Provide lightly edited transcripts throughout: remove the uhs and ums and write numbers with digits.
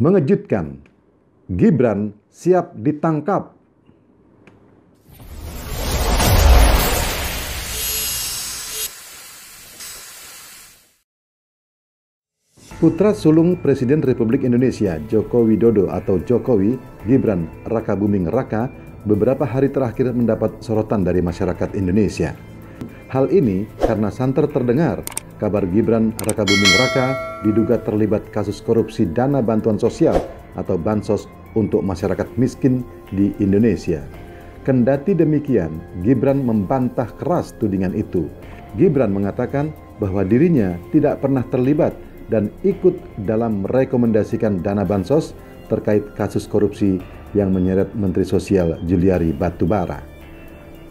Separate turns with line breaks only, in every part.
Mengejutkan, Gibran siap ditangkap. Putra sulung Presiden Republik Indonesia Joko Widodo atau Jokowi, Gibran Rakabuming Raka, beberapa hari terakhir mendapat sorotan dari masyarakat Indonesia. Hal ini karena santer terdengar kabar Gibran Rakabuming Raka diduga terlibat kasus korupsi dana bantuan sosial atau bansos untuk masyarakat miskin di Indonesia. Kendati demikian, Gibran membantah keras tudingan itu. Gibran mengatakan bahwa dirinya tidak pernah terlibat dan ikut dalam merekomendasikan dana bansos terkait kasus korupsi yang menyeret Menteri Sosial Juliari Batubara.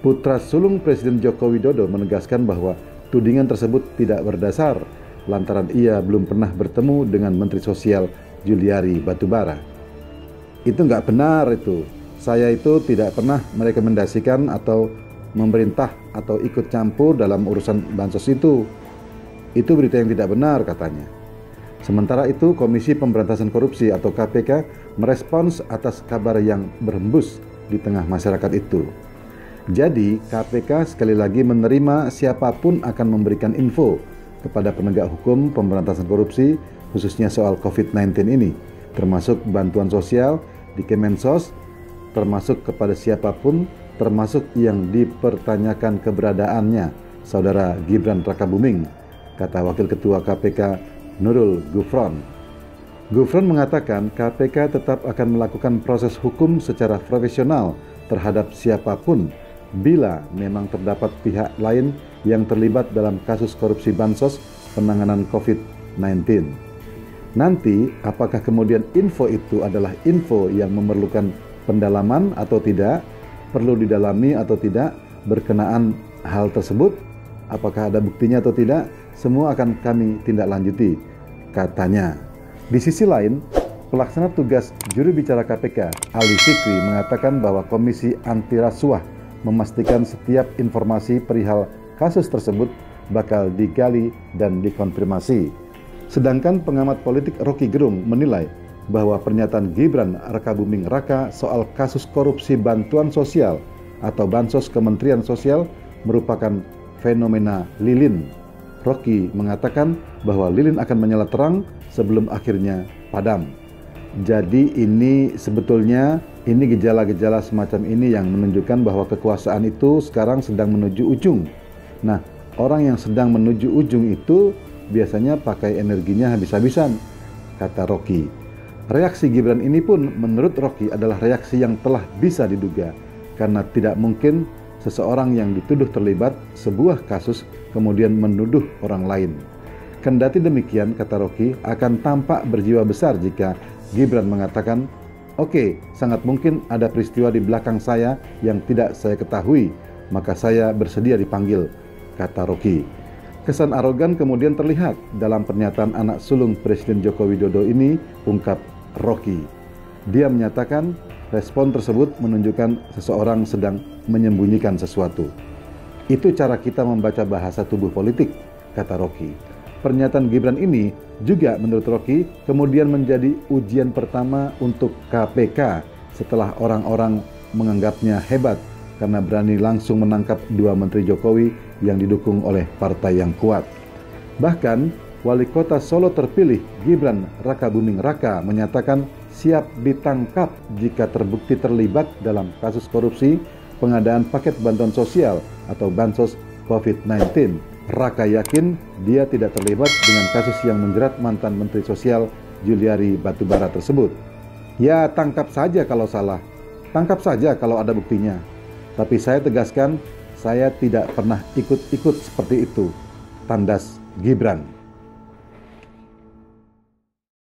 Putra sulung Presiden Joko Widodo menegaskan bahwa tudingan tersebut tidak berdasar lantaran ia belum pernah bertemu dengan Menteri Sosial Juliari Batubara. Itu nggak benar itu. Saya itu tidak pernah merekomendasikan atau memerintah atau ikut campur dalam urusan bansos itu. Itu berita yang tidak benar katanya. Sementara itu, Komisi Pemberantasan Korupsi atau KPK merespons atas kabar yang berhembus di tengah masyarakat itu. Jadi, KPK sekali lagi menerima siapapun akan memberikan info kepada penegak hukum pemberantasan korupsi, khususnya soal COVID-19 ini, termasuk bantuan sosial di Kemensos, termasuk kepada siapapun, termasuk yang dipertanyakan keberadaannya, Saudara Gibran Rakabuming, kata Wakil Ketua KPK Nurul Gufron. Gufron mengatakan KPK tetap akan melakukan proses hukum secara profesional terhadap siapapun bila memang terdapat pihak lain yang terlibat dalam kasus korupsi bansos penanganan COVID-19. Nanti, apakah kemudian info itu adalah info yang memerlukan pendalaman atau tidak, perlu didalami atau tidak, berkenaan hal tersebut, apakah ada buktinya atau tidak, semua akan kami tindak lanjuti, katanya. Di sisi lain, pelaksana tugas juru bicara KPK, Ali Fikri, mengatakan bahwa Komisi Anti Rasuah memastikan setiap informasi perihal kasus tersebut bakal digali dan dikonfirmasi. Sedangkan pengamat politik Rocky Gerung menilai bahwa pernyataan Gibran Rakabuming Raka soal kasus korupsi bantuan sosial atau bansos Kementerian Sosial merupakan fenomena lilin. Rocky mengatakan bahwa lilin akan menyala terang sebelum akhirnya padam. Jadi ini sebetulnya gejala-gejala semacam ini yang menunjukkan bahwa kekuasaan itu sekarang sedang menuju ujung. Nah, orang yang sedang menuju ujung itu biasanya pakai energinya habis-habisan, kata Rocky. Reaksi Gibran ini pun menurut Rocky adalah reaksi yang telah bisa diduga, karena tidak mungkin seseorang yang dituduh terlibat sebuah kasus kemudian menuduh orang lain. Kendati demikian, kata Rocky, akan tampak berjiwa besar jika Gibran mengatakan, "Oke, sangat mungkin ada peristiwa di belakang saya yang tidak saya ketahui, maka saya bersedia dipanggil," kata Rocky. Kesan arogan kemudian terlihat dalam pernyataan anak sulung Presiden Joko Widodo ini, ungkap Rocky. Dia menyatakan respon tersebut menunjukkan seseorang sedang menyembunyikan sesuatu. Itu cara kita membaca bahasa tubuh politik, kata Rocky. Pernyataan Gibran ini juga menurut Rocky kemudian menjadi ujian pertama untuk KPK setelah orang-orang menganggapnya hebat karena berani langsung menangkap dua Menteri Jokowi yang didukung oleh partai yang kuat. Bahkan, Wali Kota Solo terpilih Gibran Rakabuming Raka menyatakan siap ditangkap jika terbukti terlibat dalam kasus korupsi pengadaan paket bantuan sosial atau bansos COVID-19. Raka yakin dia tidak terlibat dengan kasus yang menjerat mantan Menteri Sosial Juliari Batubara tersebut. Ya, tangkap saja kalau salah, tangkap saja kalau ada buktinya. Tapi saya tegaskan, saya tidak pernah ikut-ikut seperti itu, tandas Gibran.